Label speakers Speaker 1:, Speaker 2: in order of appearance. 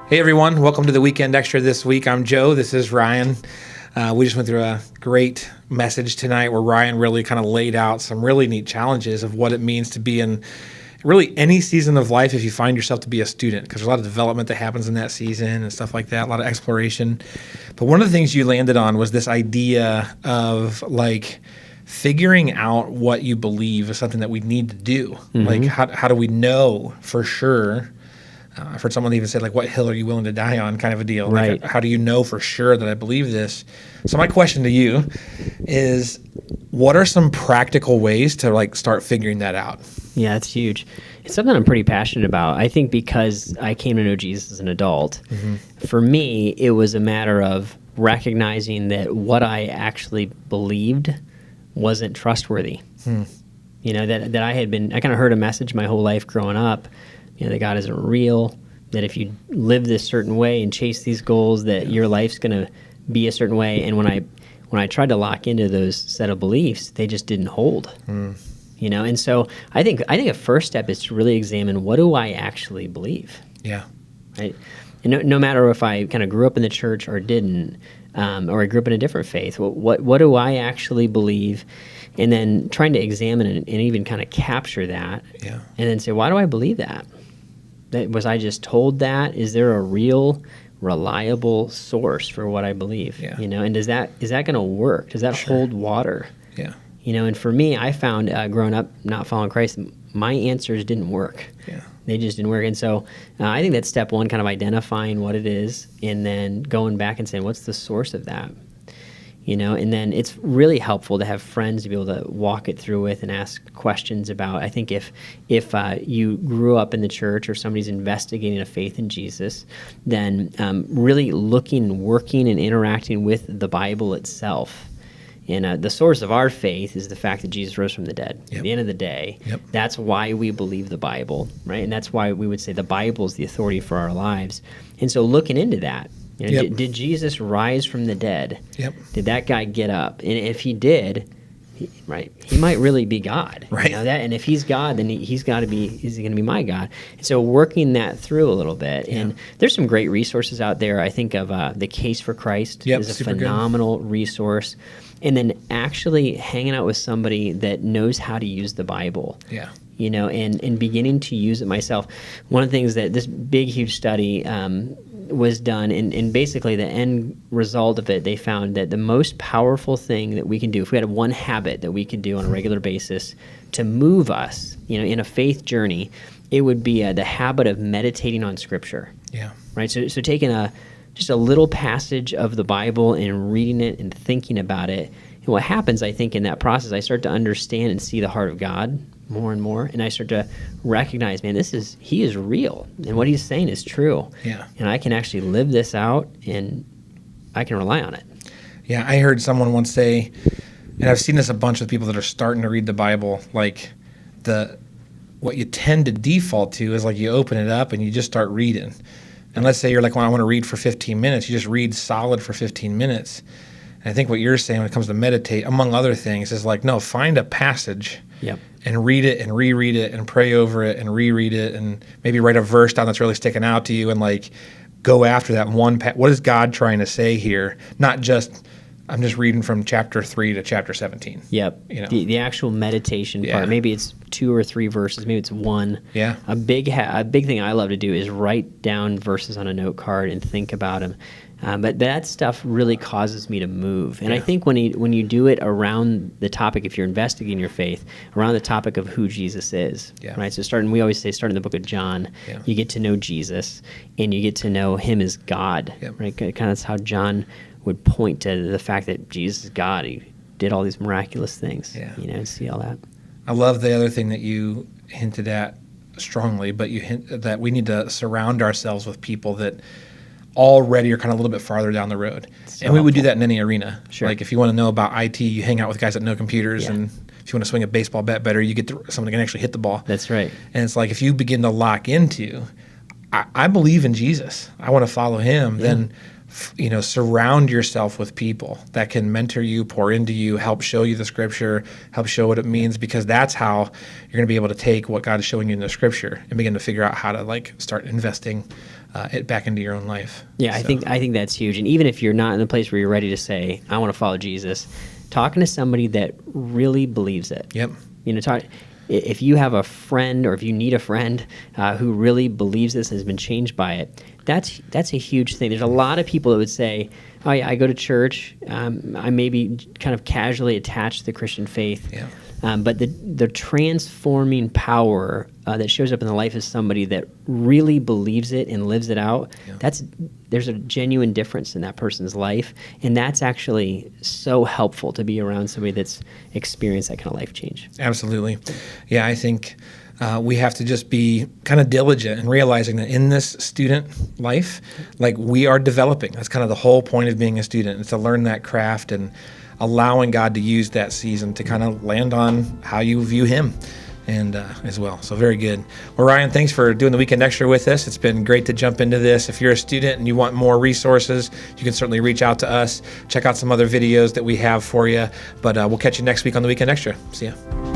Speaker 1: Hey everyone, welcome to the Weekend Extra this week. I'm Joe, this is Ryan. We just went through a great message tonight where Ryan really kind of laid out some really neat challenges of what it means to be in really any season of life if you find yourself to be a student, because there's a lot of development that happens in that season and stuff like that, a lot of exploration. But one of the things you landed on was this idea of like figuring out what you believe is something that we need to do. Mm-hmm. Like how do we know for sure? I've heard someone even say, like, what hill are you willing to die on kind of a deal.
Speaker 2: Right.
Speaker 1: Like, how do you know for sure that I believe this? So my question to you is, what are some practical ways to, like, start figuring that out?
Speaker 2: Yeah, it's huge. It's something I'm pretty passionate about. I think because I came to know Jesus as an adult, for me, it was a matter of recognizing that what I actually believed wasn't trustworthy. You know, that I kind of heard a message my whole life growing up, that God isn't real, that if you live this certain way and chase these goals, that your life's going to be a certain way. And when I tried to lock into those set of beliefs, they just didn't hold. And so I think a first step is to really examine, what do I actually believe?
Speaker 1: Yeah.
Speaker 2: Right. And no matter if I kind of grew up in the church or didn't, or I grew up in a different faith, what do I actually believe? And then trying to examine it and even kind of capture that.
Speaker 1: Yeah. And
Speaker 2: then say, why do I believe that? Was I just told that? Is there a real, reliable source for what I believe?
Speaker 1: Yeah.
Speaker 2: And is that going to work? Does that hold water?
Speaker 1: Yeah.
Speaker 2: And for me, I found growing up not following Christ, my answers didn't work.
Speaker 1: Yeah.
Speaker 2: They just didn't work. And so I think that's step one, kind of identifying what it is, and then going back and saying, what's the source of that? And then it's really helpful to have friends to be able to walk it through with and ask questions about. I think if you grew up in the church or somebody's investigating a faith in Jesus, then really looking, working, and interacting with the Bible itself. And the source of our faith is the fact that Jesus rose from the dead.
Speaker 1: Yep.
Speaker 2: At the end of the day,
Speaker 1: Yep.
Speaker 2: That's why we believe the Bible, right? And that's why we would say the Bible is the authority for our lives. And so looking into that,
Speaker 1: Yep.
Speaker 2: did Jesus rise from the dead?
Speaker 1: Yep.
Speaker 2: Did that guy get up? And if he did, he might really be God.
Speaker 1: Right.
Speaker 2: And if he's God, then he's going to be my God. And so working that through a little bit. And there's some great resources out there. I think of The Case for Christ is a phenomenal resource. And then actually hanging out with somebody that knows how to use the Bible.
Speaker 1: Yeah.
Speaker 2: And beginning to use it myself. One of the things that this big, huge study was done, and basically the end result of it, they found that the most powerful thing that we can do, if we had one habit that we could do on a regular basis to move us, in a faith journey, it would be the habit of meditating on Scripture.
Speaker 1: Yeah.
Speaker 2: Right? So taking just a little passage of the Bible and reading it and thinking about it. And what happens, I think, in that process, I start to understand and see the heart of God more and more, and I start to recognize, man, he is real, and what he's saying is true.
Speaker 1: Yeah.
Speaker 2: And I can actually live this out, and I can rely on it.
Speaker 1: Yeah, I heard someone once say, and I've seen this a bunch with people that are starting to read the Bible, like what you tend to default to is like you open it up and you just start reading. And let's say you're like, well, I want to read for 15 minutes. You just read solid for 15 minutes. And I think what you're saying when it comes to meditate, among other things, is like, no, find a passage.
Speaker 2: Yep.
Speaker 1: And read it and reread it and pray over it and reread it and maybe write a verse down that's really sticking out to you and like go after that one. What is God trying to say here? Not just, I'm just reading from chapter 3 to chapter 17.
Speaker 2: Yep. The actual meditation part. Maybe it's 2 or 3 verses. Maybe it's 1.
Speaker 1: Yeah.
Speaker 2: A big thing I love to do is write down verses on a note card and think about them. But that stuff really causes me to move. And I think when you do it around the topic, if you're investigating your faith, around the topic of who Jesus is, right? So we always say start in the book of John. Yeah. You get to know Jesus, and you get to know him as God, right? Kind of that's how John would point to the fact that Jesus is God. He did all these miraculous things, and see all that.
Speaker 1: I love the other thing that you hinted at strongly, but you hint that we need to surround ourselves with people that already are kind of a little bit farther down the road. And we would do that in any arena.
Speaker 2: Sure.
Speaker 1: Like if you want to know about IT, you hang out with guys that know computers, and if you want to swing a baseball bat better, you get someone that can actually hit the ball.
Speaker 2: That's right.
Speaker 1: And it's like if you begin to lock into, I believe in Jesus, I want to follow him, then surround yourself with people that can mentor you, pour into you, help show you the Scripture, help show what it means, because that's how you're going to be able to take what God is showing you in the Scripture and begin to figure out how to start investing it back into your own life.
Speaker 2: Yeah,
Speaker 1: So,
Speaker 2: I think that's huge. And even if you're not in the place where you're ready to say, I want to follow Jesus, talking to somebody that really believes it.
Speaker 1: Yep.
Speaker 2: If you have a friend, or if you need a friend who really believes this and has been changed by it, that's a huge thing. There's a lot of people that would say, oh, yeah, I go to church. I may be kind of casually attached to the Christian faith.
Speaker 1: Yeah.
Speaker 2: But the transforming power that shows up in the life of somebody that really believes it and lives it out, there's a genuine difference in that person's life. And that's actually so helpful to be around somebody that's experienced that kind of life change.
Speaker 1: Absolutely. Yeah, I think we have to just be kind of diligent in realizing that in this student life, like, we are developing. That's kind of the whole point of being a student, is to learn that craft and allowing God to use that season to kind of land on how you view Him and as well. So very good. Well, Ryan, thanks for doing the Weekend Extra with us. It's been great to jump into this. If you're a student and you want more resources, you can certainly reach out to us. Check out some other videos that we have for you. But we'll catch you next week on the Weekend Extra. See ya.